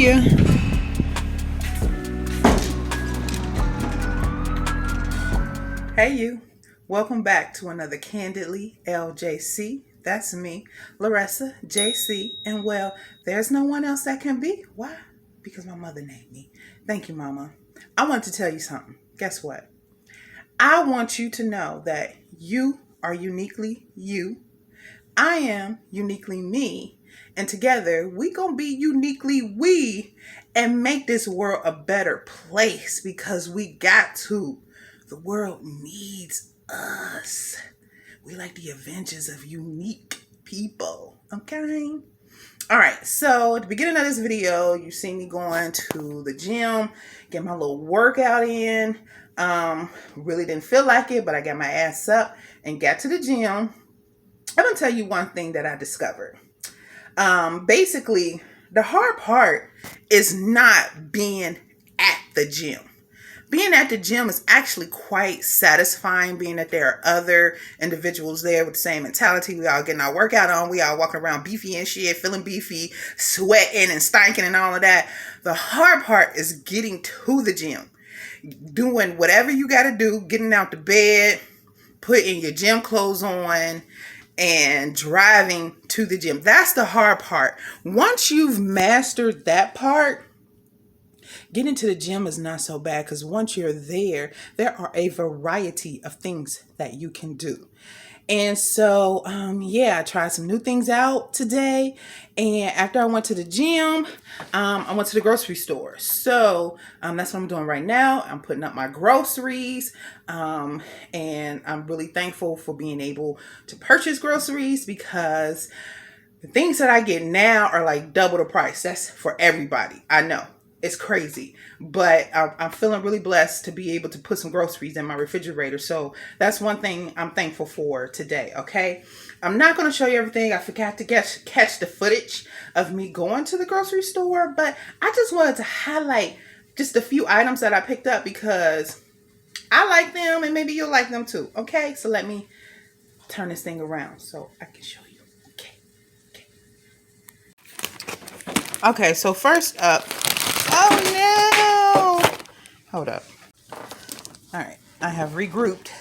you. Hey, you. Welcome back to another Candidly LJC. That's me, Larissa JC. And well, there's no one else that can be. Why? Because my mother named me. Thank you, Mama. I want to tell you something. Guess what? I want you to know that you are uniquely you. I am uniquely me. And together, we gonna be uniquely we and make this world a better place because we got to. The world needs us. We like the Avengers of unique people. Okay? All right, so at the beginning of this video, you see me going to the gym, get my little workout in. Really didn't feel like it, but I got my ass up and got to the gym. I'm gonna tell you one thing that I discovered. Basically, the hard part is not being at the gym. Being at the gym is actually quite satisfying, being that there are other individuals there with the same mentality. We all getting our workout on. We all walking around beefy and shit, feeling beefy, sweating and stinking and all of that. The hard part is getting to the gym. Doing whatever you got to do, getting out the bed, putting your gym clothes on, and driving to the gym. That's the hard part. Once you've mastered that part, getting to the gym is not so bad because once you're there, there are a variety of things that you can do. And so, I tried some new things out today. And after I went to the gym, I went to the grocery store. So that's what I'm doing right now. I'm putting up my groceries. And I'm really thankful for being able to purchase groceries because the things that I get now are like double the price. That's for everybody. I know. It's crazy, but I'm feeling really blessed to be able to put some groceries in my refrigerator. So that's one thing I'm thankful for today, okay? I'm not going to show you everything. I forgot to catch the footage of me going to the grocery store, but I just wanted to highlight just a few items that I picked up because I like them and maybe you'll like them too, okay? So let me turn this thing around so I can show you. Okay, so first up, oh no! Hold up. All right, I have regrouped.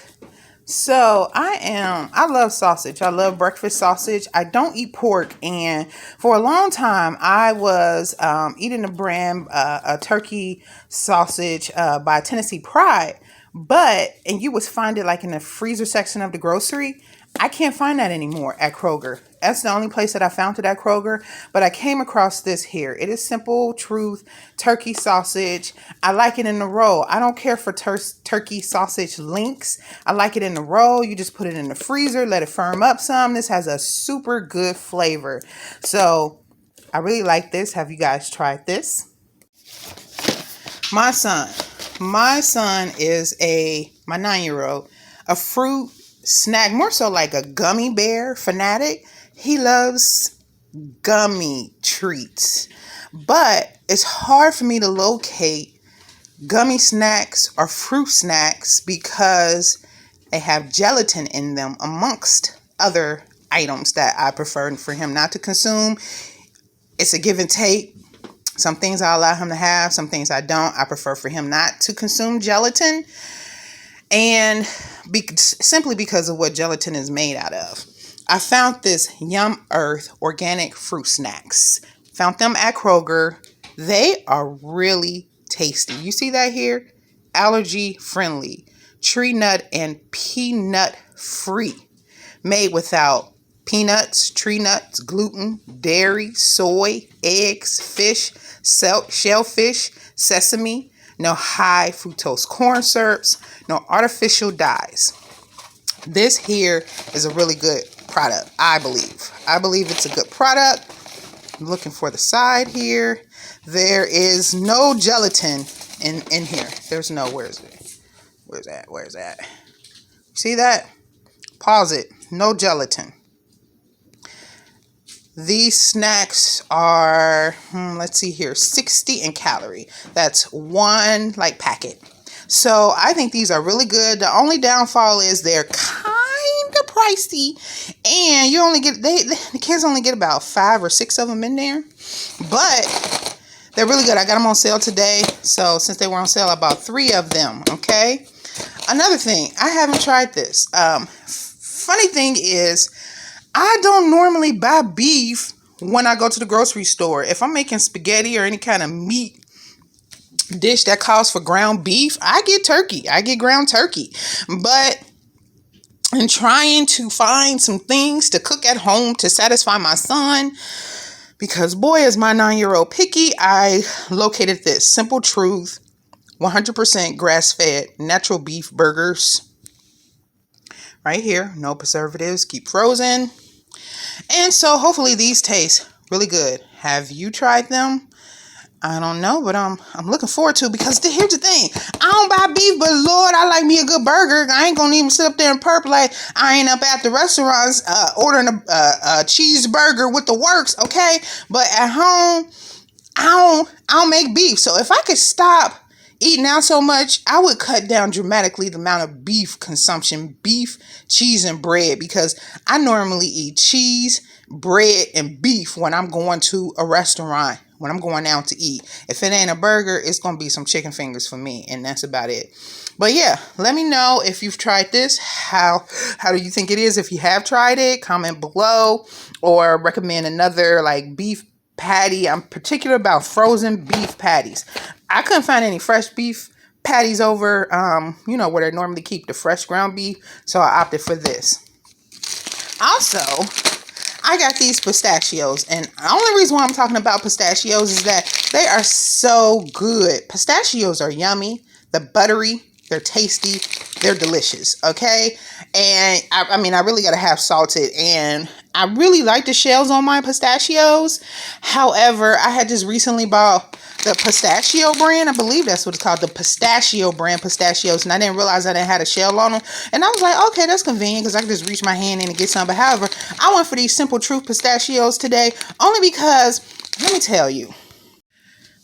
So I love sausage. I love breakfast sausage. I don't eat pork. And for a long time, I was eating a brand, a turkey sausage by Tennessee Pride. And you would find it like in the freezer section of the grocery. I can't find that anymore at Kroger. That's the only place that I found it at Kroger. But I came across this here. It is Simple Truth turkey sausage. I like it in the roll. I don't care for turkey sausage links. I like it in the roll. You just put it in the freezer, let it firm up some. This has a super good flavor. So I really like this. Have you guys tried this? My son is my 9-year-old, a fruit snack, more so like a gummy bear fanatic. He loves gummy treats, but it's hard for me to locate gummy snacks or fruit snacks because they have gelatin in them amongst other items that I prefer for him not to consume. It's a give and take. Some things I allow him to have, some things I don't. I prefer for him not to consume gelatin, and simply because of what gelatin is made out of. I found this Yum Earth organic fruit snacks. Found them at Kroger. They are really tasty. You see that here? Allergy friendly, tree nut and peanut free, made without peanuts, tree nuts, gluten, dairy, soy, eggs, fish, shellfish, sesame, no high fructose corn syrups, no artificial dyes. This here is a really good product, I believe. I believe it's a good product. I'm looking for the side here. There is no gelatin in here. There's no, where's it? Where's that? See that? Pause it. No gelatin. These snacks are, let's see here, 60 in calorie. That's one packet. So I think these are really good. The only downfall is they're kind of pricey, and you only get the kids only get about 5 or 6 of them in there. But They're really good. I got them on sale today. So since they were on sale, I bought 3 of them. Okay. Another thing, I haven't tried this. Funny thing is, I don't normally buy beef when I go to the grocery store. If I'm making spaghetti or any kind of meat dish that calls for ground beef, I get turkey. I get ground turkey. But in trying to find some things to cook at home to satisfy my son, because boy is my 9-year-old picky, I located this Simple Truth 100% grass-fed natural beef burgers. Right here, no preservatives, keep frozen. And so hopefully these taste really good. Have you tried them? I don't know, but I'm looking forward to it, because here's the thing. I don't buy beef, but Lord, I like me a good burger. I ain't gonna even sit up there and perp like I ain't up at the restaurants ordering a cheeseburger with the works, okay? But at home, I don't make beef. So if I could stop eating out so much, I would cut down dramatically the amount of beef consumption, beef, cheese, and bread, because I normally eat cheese, bread, and beef when I'm going to a restaurant, when I'm going out to eat. If it ain't a burger, it's going to be some chicken fingers for me, and that's about it. But yeah, let me know if you've tried this. How do you think it is? If you have tried it, comment below, or recommend another like beef patty. I'm particular about frozen beef patties. I couldn't find any fresh beef patties over, where they normally keep the fresh ground beef. So I opted for this. Also, I got these pistachios. And the only reason why I'm talking about pistachios is that they are so good. Pistachios are yummy. They're buttery. They're tasty. They're delicious. Okay. And I really got to have salted. And I really like the shells on my pistachios. However, I had just recently bought the pistachio brand. I believe that's what it's called. The pistachio brand pistachios. And I didn't realize that it had a shell on them. And I was like, okay, that's convenient, because I can just reach my hand in and get some. But however, I went for these Simple Truth pistachios today. Only because, let me tell you,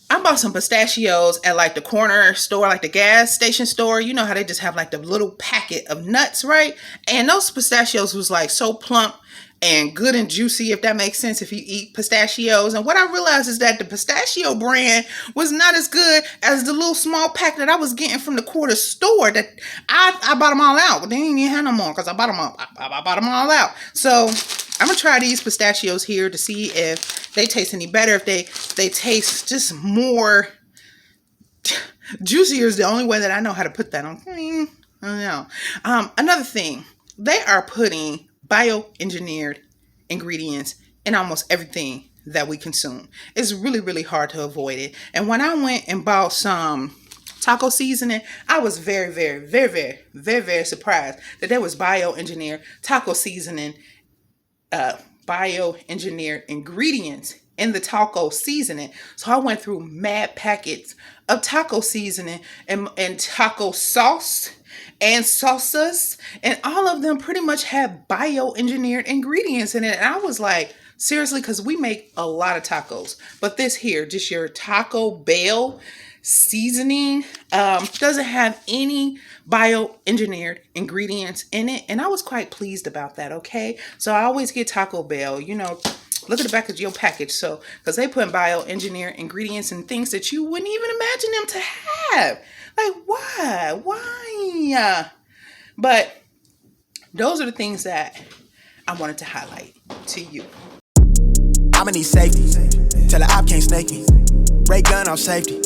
I bought some pistachios at like the corner store, like the gas station store. You know how they just have like the little packet of nuts, right? And those pistachios was like so plump and good and juicy, if that makes sense, if you eat pistachios. And what I realized is that the pistachio brand was not as good as the little small pack that I was getting from the quarter store. That I bought them all out. But they didn't even have no more, because I bought them all. I bought them all out. So I'm gonna try these pistachios here to see if they taste any better. If they taste just more juicier is the only way that I know how to put that on. I don't know. Another thing, they are putting bioengineered ingredients in almost everything that we consume. It's really, really hard to avoid it. And when I went and bought some taco seasoning, I was very, very, very, very, very, very surprised that there was bioengineered taco seasoning, bioengineered ingredients in the taco seasoning. So I went through mad packets of taco seasoning and taco sauce and salsas, and all of them pretty much have bioengineered ingredients in it. And I was like, seriously, because we make a lot of tacos, but this here, just your Taco Bell seasoning, doesn't have any bioengineered ingredients in it. And I was quite pleased about that. Okay. So I always get Taco Bell, look at the back of your package. So, because they put bioengineered ingredients and things that you wouldn't even imagine them to have. Like, why? But those are the things that I wanted to highlight to you. I'ma need safety. Tell her I can't snake me. Ray gun on safety.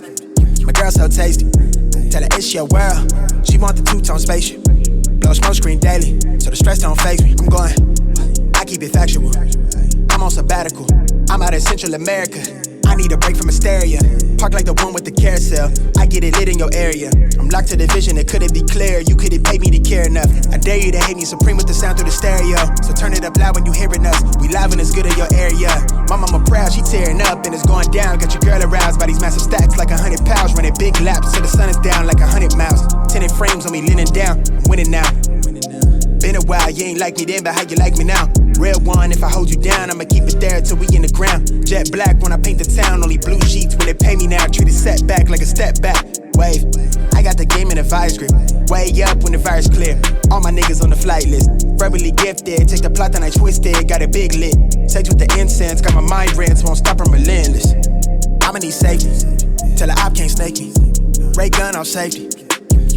My girl so tasty. Tell her it's your world. She want the two-tone spaceship. Blow smoke screen daily, so the stress don't faze me. I'm going, I keep it factual. I'm on sabbatical. I'm out in Central America. I need a break from hysteria. Park like the one with the carousel. I get it lit in your area. I'm locked to the vision, it couldn't be clear. You couldn't pay me to care enough. I dare you to hate me supreme with the sound through the stereo. So turn it up loud when you hearing us. We live and it's good in your area. My mama proud, she tearing up and it's going down. Got your girl aroused by these massive stacks like 100 pounds. Running big laps till the sun is down like 100 miles. Tinted frames on me leaning down. I'm winning now. Been a while, you ain't like me then, but how you like me now? Real one, if I hold you down, I'ma keep it there till we in the ground. Jet black when I paint the town, only blue sheets when they pay me now. Treat it setback like a step back. Wave, I got the game in a vice grip. Way up when the virus clear. All my niggas on the flight list. Verbally gifted, take the plot and I twist it. Got it big lit. Sex with the incense, got my mind rents, won't stop, I'm relentless. I'ma need safety. Tell her op can't snake me. Ray gun on safety.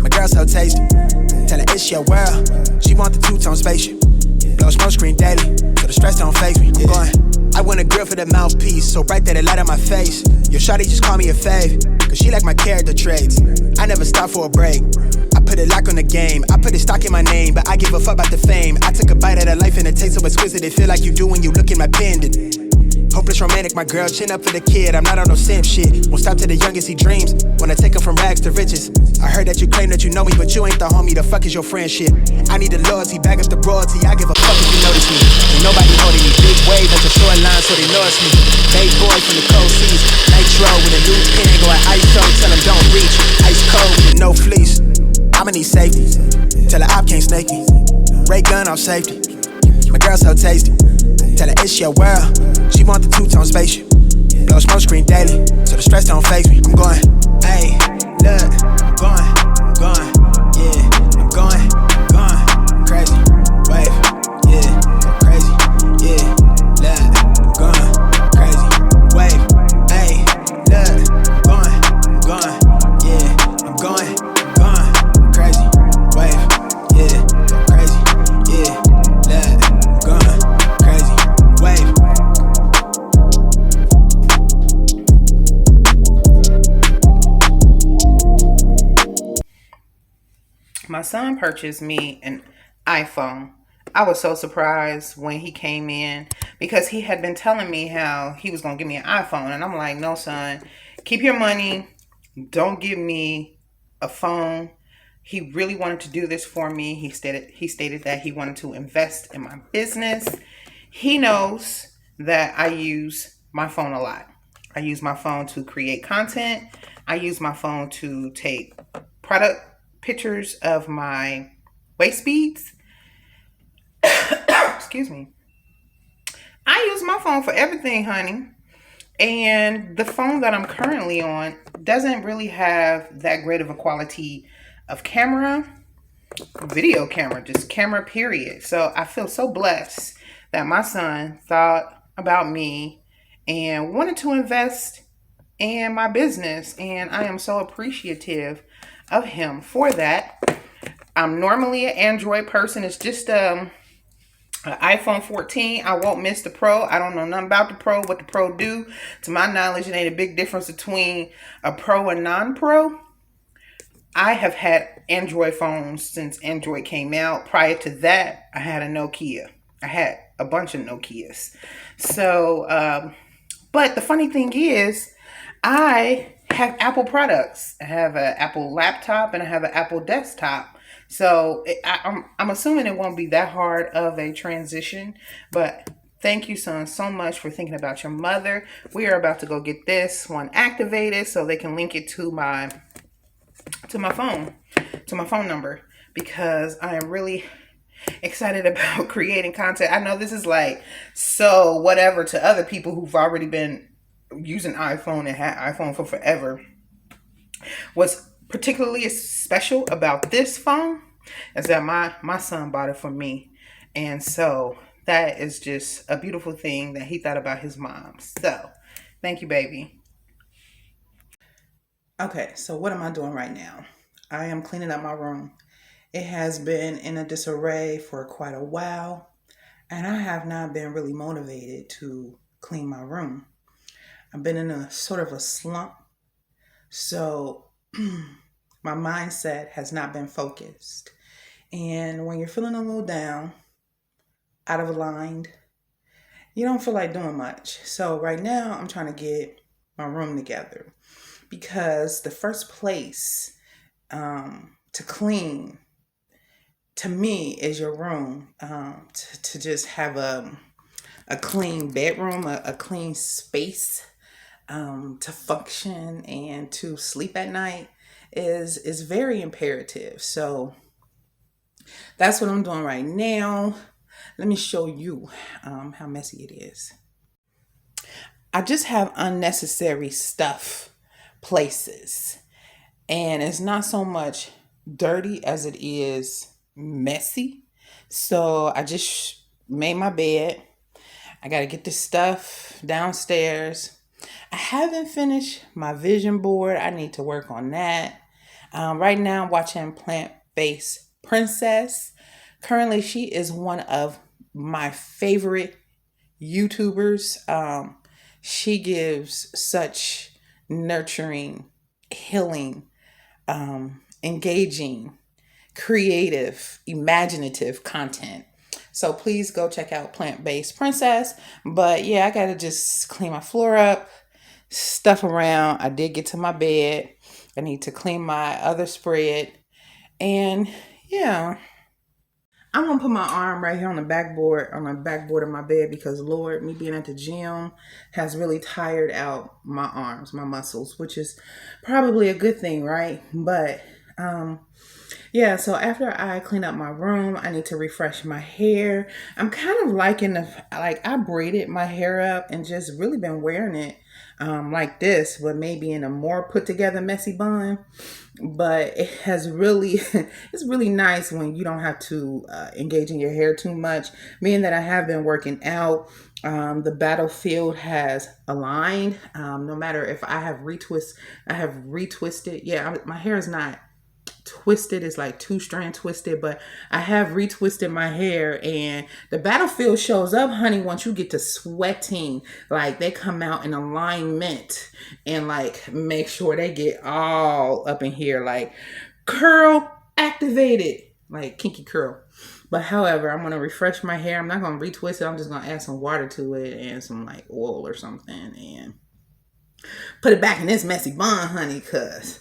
My girl so tasty. Tell her it's your world. She want the two-tone spaceship. Blow smoke screen daily, so the stress don't faze me. I'm going. I want a grill for the mouthpiece, so bright that it light up my face. Your shawty just call me a fave, cause she like my character traits. I never stop for a break. I put a lock on the game. I put a stock in my name, but I give a fuck about the fame. I took a bite of that life and it tastes so exquisite. It feel like you do when you look in my pendant. Hopeless romantic, my girl, chin up for the kid. I'm not on no simp shit. Won't stop to the youngest he dreams. Wanna take him from rags to riches. I heard that you claim that you know me, but you ain't the homie. The fuck is your friendship? I need the loyalty, back up the royalty. I give a fuck if you notice me. Ain't nobody holding me. Big wave at the shoreline, so they know it's me. Bay boy from the cold seas. Nitro with a new pen, going ISO. Tell him don't reach. Ice cold with no fleece. I'ma need safety. Tell her op can't snake me. Ray gun on safety. My girl so tasty. Tell her it's your world. She want the two-tone spaceship. Blow smoke screen daily, so the stress don't faze me. I'm going, ayy, look, going, yeah. I'm going, crazy, wave, yeah. Crazy, yeah. Look, going, crazy, wave, ayy, look, going, yeah. I'm going, crazy, wave, yeah. Crazy, yeah. Look, going, crazy, wave. My son purchased me an iPhone. I was so surprised when he came in because he had been telling me how he was going to give me an iPhone. And I'm like, no, son, keep your money. Don't give me a phone. He really wanted to do this for me. He stated that he wanted to invest in my business. He knows that I use my phone a lot. I use my phone to create content. I use my phone to take product pictures of my waist beads. Excuse me. I use my phone for everything, honey. And the phone that I'm currently on doesn't really have that great of a quality of video camera, just camera period. So I feel so blessed that my son thought about me and wanted to invest in my business. And I am so appreciative of him for that. I'm normally an Android person. It's just an iPhone 14. I won't miss the Pro. I don't know nothing about the Pro, what the Pro do. To my knowledge, it ain't a big difference between a Pro and non-Pro. I have had Android phones since Android came out. Prior to that, I had a Nokia. I had a bunch of Nokias. So, but the funny thing is, I have Apple products. I have an Apple laptop and I have an Apple desktop. So I'm assuming it won't be that hard of a transition. But thank you, son, so much for thinking about your mother. We are about to go get this one activated so they can link it to my phone number, because I am really excited about creating content. I know this is like so whatever to other people who've already been using iPhone and had iPhone for forever. What's particularly special about this phone is that my son bought it for me. And so that is just a beautiful thing that he thought about his mom. So thank you, baby. Okay, so what am I doing right now? I am cleaning up my room. It has been in a disarray for quite a while, and I have not been really motivated to clean my room. I've been in a sort of a slump, so my mindset has not been focused. And when you're feeling a little down, out of aligned, you don't feel like doing much. So right now I'm trying to get my room together, because the first place to clean to me is your room. To just have a clean bedroom, a clean space to function and to sleep at night is very imperative. So that's what I'm doing right now. Let me show you how messy it is. I just have unnecessary stuff places, and it's not so much dirty as it is messy. So I just made my bed. I got to get this stuff downstairs. I haven't finished my vision board. I need to work on that. Right now, I'm watching Plant Based Princess. Currently, she is one of my favorite YouTubers. She gives such nurturing, healing, engaging, creative, imaginative content. So please go check out Plant Based Princess. But yeah, I gotta just clean my floor up, stuff around. I did get to my bed. I need to clean my other spread. And yeah, I'm gonna put my arm right here on the backboard of my bed because Lord, me being at the gym has really tired out my arms, my muscles, which is probably a good thing, right? But yeah, so after I clean up my room, I need to refresh my hair. I'm kind of liking I braided my hair up and just really been wearing it like this, but maybe in a more put together messy bun. But it has really, it's really nice when you don't have to engage in your hair too much. Being that I have been working out, the battlefield has aligned. No matter if I have retwisted. Yeah, my hair is not twisted. It's like 2-strand twisted, but I have retwisted my hair, and the battlefield shows up, honey, once you get to sweating. Like, they come out in alignment and like make sure they get all up in here, like curl activated, like kinky curl. But however, I'm gonna refresh my hair. I'm not gonna retwist it. I'm just gonna add some water to it and some like oil or something and put it back in this messy bun, honey, cause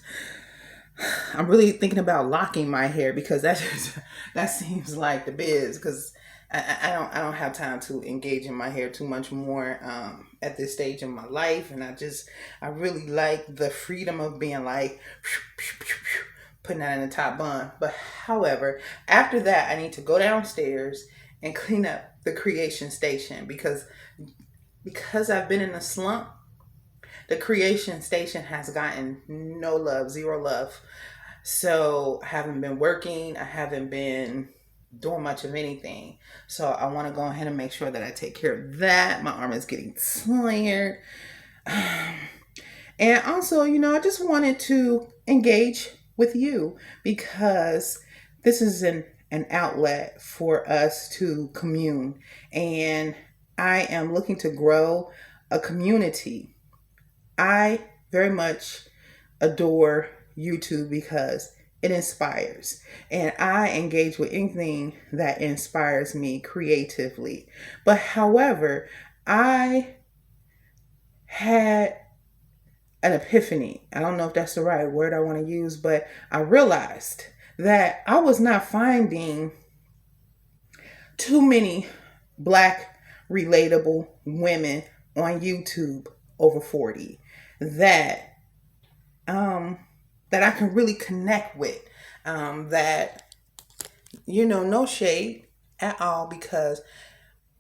I'm really thinking about locking my hair because that seems like the biz. Because I don't have time to engage in my hair too much more at this stage in my life, and I really like the freedom of being like putting that in the top bun. But however, after that, I need to go downstairs and clean up the creation station because I've been in a slump. The creation station has gotten no love, zero love. So I haven't been working. I haven't been doing much of anything. So I want to go ahead and make sure that I take care of that. My arm is getting tired. And also, I just wanted to engage with you because this is an outlet for us to commune. And I am looking to grow a community. I very much adore YouTube because it inspires, and I engage with anything that inspires me creatively. But however, I had an epiphany. I don't know if that's the right word I want to use, but I realized that I was not finding too many Black relatable women on YouTube over 40 that I can really connect with, that no shade at all, because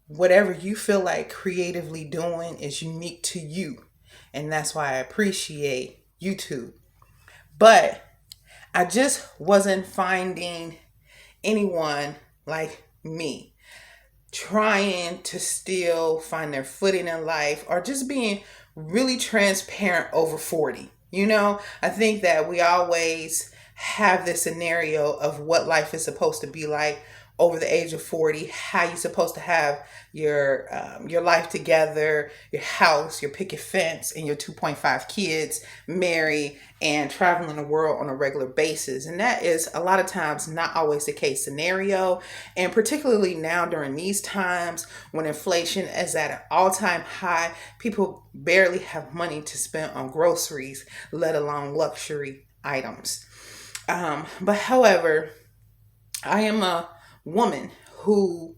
whatever you feel like creatively doing is unique to you, and that's why I appreciate YouTube. But I just wasn't finding anyone like me trying to still find their footing in life or just being really transparent over 40. I think that we always have this scenario of what life is supposed to be like over the age of 40, how you're supposed to have your life together, your house, your picket fence, and your 2.5 kids, married, and traveling the world on a regular basis. And that is a lot of times not always the case scenario. And particularly now during these times when inflation is at an all-time high, people barely have money to spend on groceries, let alone luxury items. But however, I am a woman who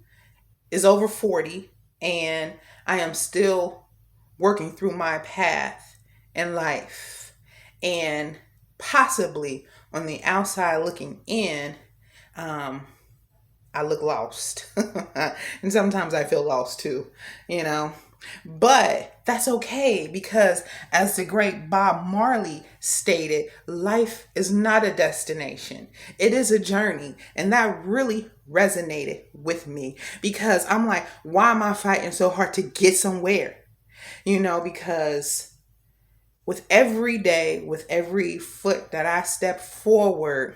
is over 40, and I am still working through my path in life, and possibly on the outside looking in, I look lost. And sometimes I feel lost too, but that's okay, because as the great Bob Marley stated, life is not a destination. It is a journey. And that really resonated with me, because I'm like, why am I fighting so hard to get somewhere? Because with every day, with every foot that I step forward,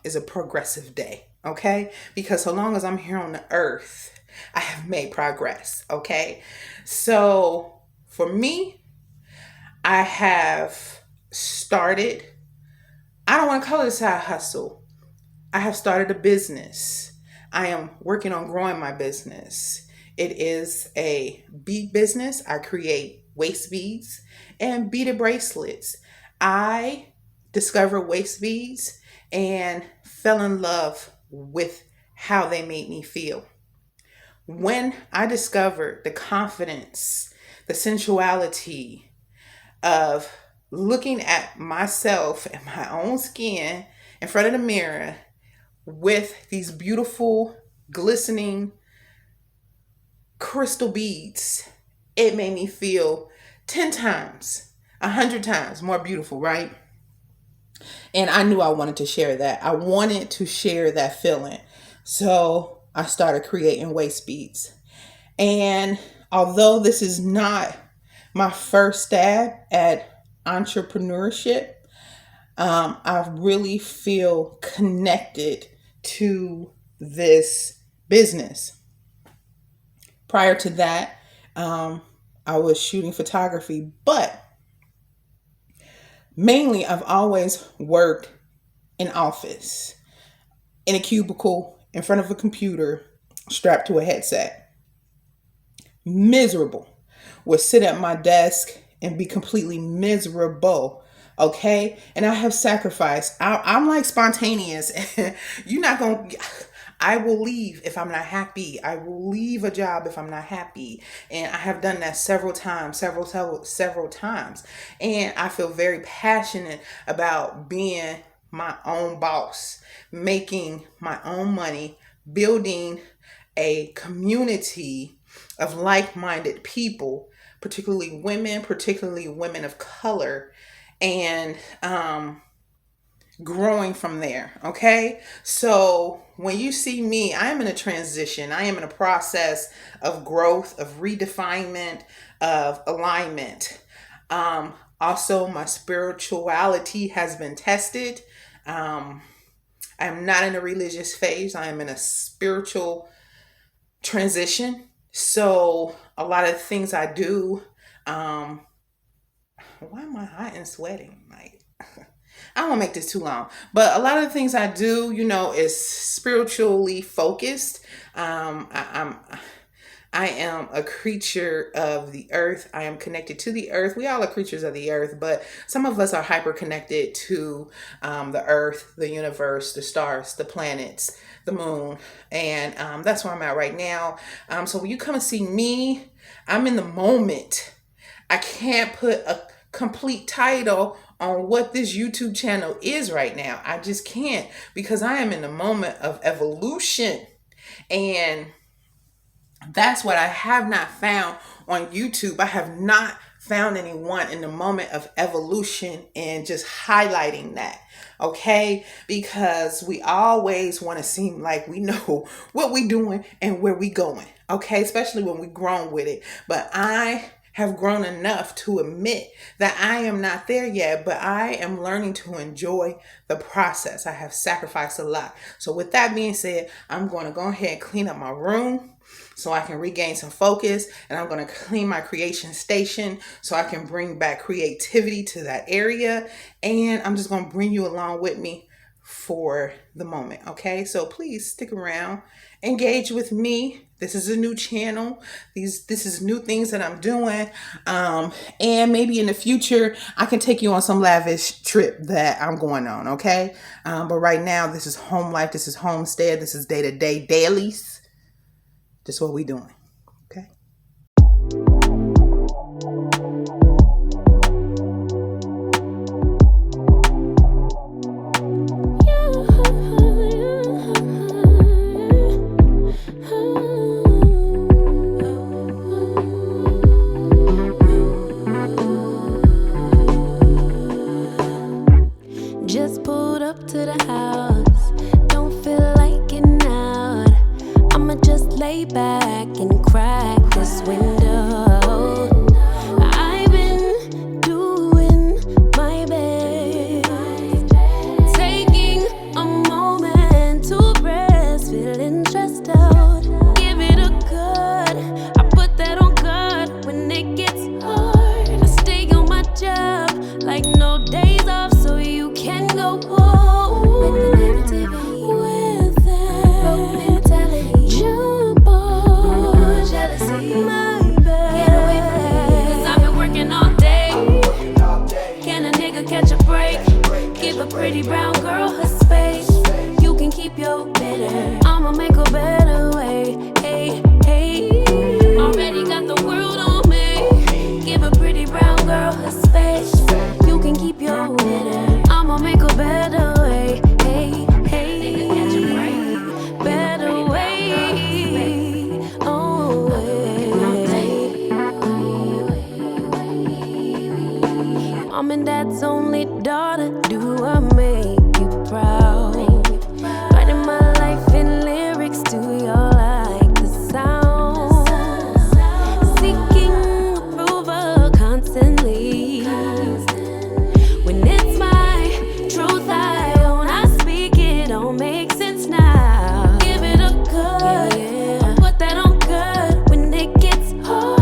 is a progressive day. Okay, because so long as I'm here on the earth, I have made progress. Okay, so for me, I have started, I don't want to call it a side hustle. I have started a business. I am working on growing my business. It is a bead business. I create waist beads and beaded bracelets. I discovered waist beads and fell in love with how they made me feel. When I discovered the confidence, the sensuality of looking at myself and my own skin in front of the mirror with these beautiful, glistening crystal beads, it made me feel 10 times, 100 times more beautiful, right? And I knew I wanted to share that. I wanted to share that feeling. So I started creating waist beads. And although this is not my first stab at entrepreneurship, I really feel connected to this business. Prior to that, I was shooting photography, but mainly I've always worked in office, in a cubicle, in front of a computer, strapped to a headset. Miserable. Would sit at my desk and be completely miserable. Okay. And I have sacrificed. I'm like spontaneous. You're not going to, I will leave if I'm not happy. I will leave a job if I'm not happy. And I have done that several times. And I feel very passionate about being my own boss, making my own money, building a community of like-minded people, particularly women of color, and growing from there. Okay. So when you see me, I am in a transition. I am in a process of growth, of redefinement, of alignment. Also, my spirituality has been tested. I am not in a religious phase. I am in a spiritual transition. So a lot of things I do, why am I hot and sweating? Like, I won't make this too long, but a lot of the things I do, is spiritually focused. I am a creature of the earth. I am connected to the earth. We all are creatures of the earth, but some of us are hyper connected to the earth, the universe, the stars, the planets, the moon. And that's where I'm at right now. So when you come and see me, I'm in the moment. I can't put a complete title on what this YouTube channel is right now. I just can't, because I am in the moment of evolution. And that's what I have not found on YouTube. I have not found anyone in the moment of evolution and just highlighting that. Okay. Because we always want to seem like we know what we're doing and where we going. Okay. Especially when we've grown with it. But I have grown enough to admit that I am not there yet, but I am learning to enjoy the process. I have sacrificed a lot. So with that being said, I'm going to go ahead and clean up my room so I can regain some focus, and I'm going to clean my creation station so I can bring back creativity to that area. And I'm just going to bring you along with me for the moment. Okay. So please stick around, engage with me. This is a new channel. This is new things that I'm doing. And maybe in the future, I can take you on some lavish trip that I'm going on. Okay. But right now, this is home life. This is homestead. This is day-to-day dailies. This is what we doing. Okay. Just pulled up to the house. Don't feel like getting out. I'ma just lay back and crack this window. I've been doing can go whoa with the negativity, with that broke mentality. Jump on jealousy, my bad. Get away from me, 'cause I've been working all day. Can a nigga catch a break? Give a pretty brown girl her space. You can keep your bitter, I'ma make a better way. Hey, hey, already got the world on me. Give a pretty brown girl her space. You can keep your bitter, I'ma make a better way. Hey, hey, catch a break, better way. Oh, Mom and Dad's only daughter, do I make you proud? Writing my life in lyrics, do y'all like the sound? Seeking approval constantly. When it's my truth I own, I speak it, don't make sense now. Give it a cut, put that on cut when it gets hard.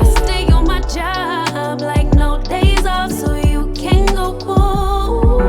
I stay on my job like no days off, so you can go pull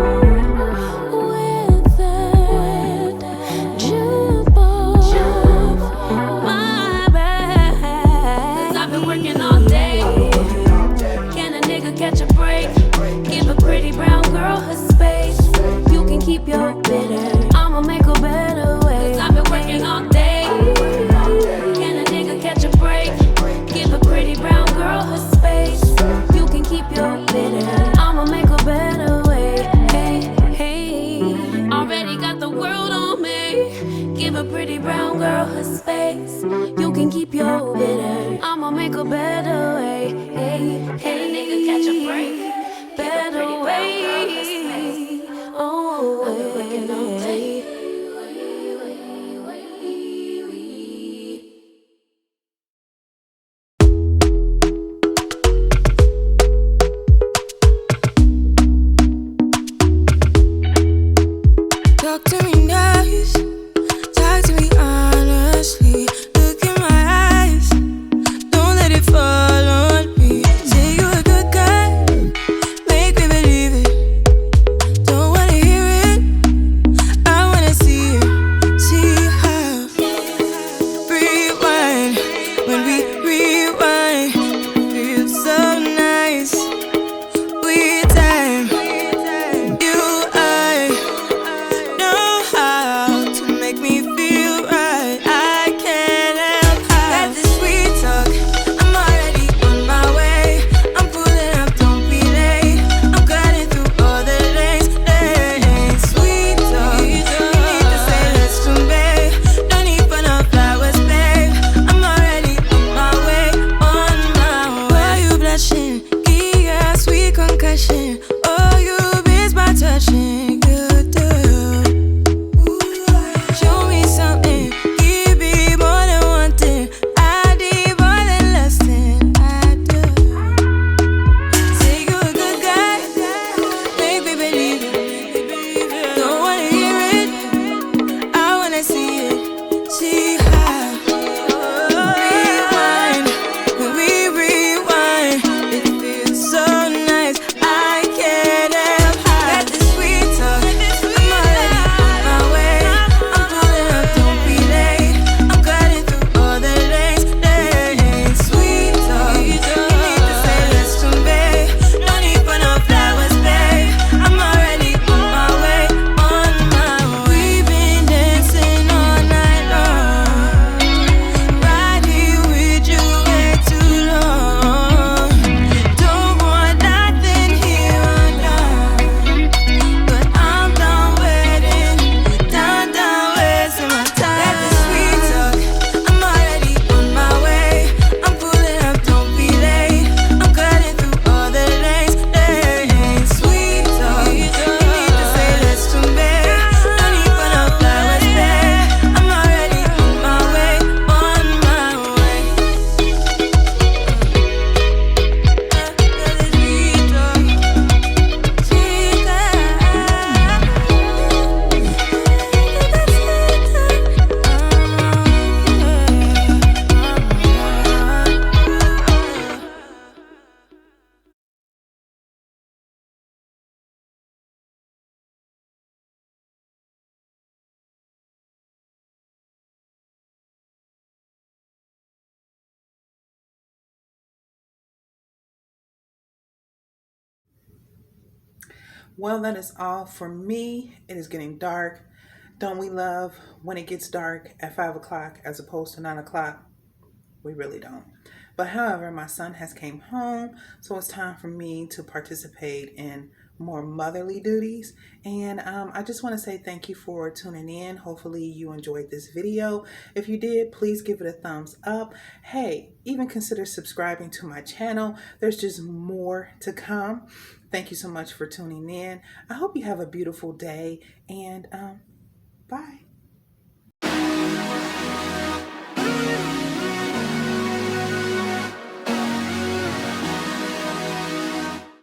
Well, that is all for me. It is getting dark. Don't we love when it gets dark at 5 o'clock as opposed to 9 o'clock? We really don't. But however, my son has came home, so it's time for me to participate in more motherly duties. And I just want to say thank you for tuning in. Hopefully you enjoyed this video. If you did, please give it a thumbs up. Hey, even consider subscribing to my channel. There's just more to come. Thank you so much for tuning in. I hope you have a beautiful day, and bye.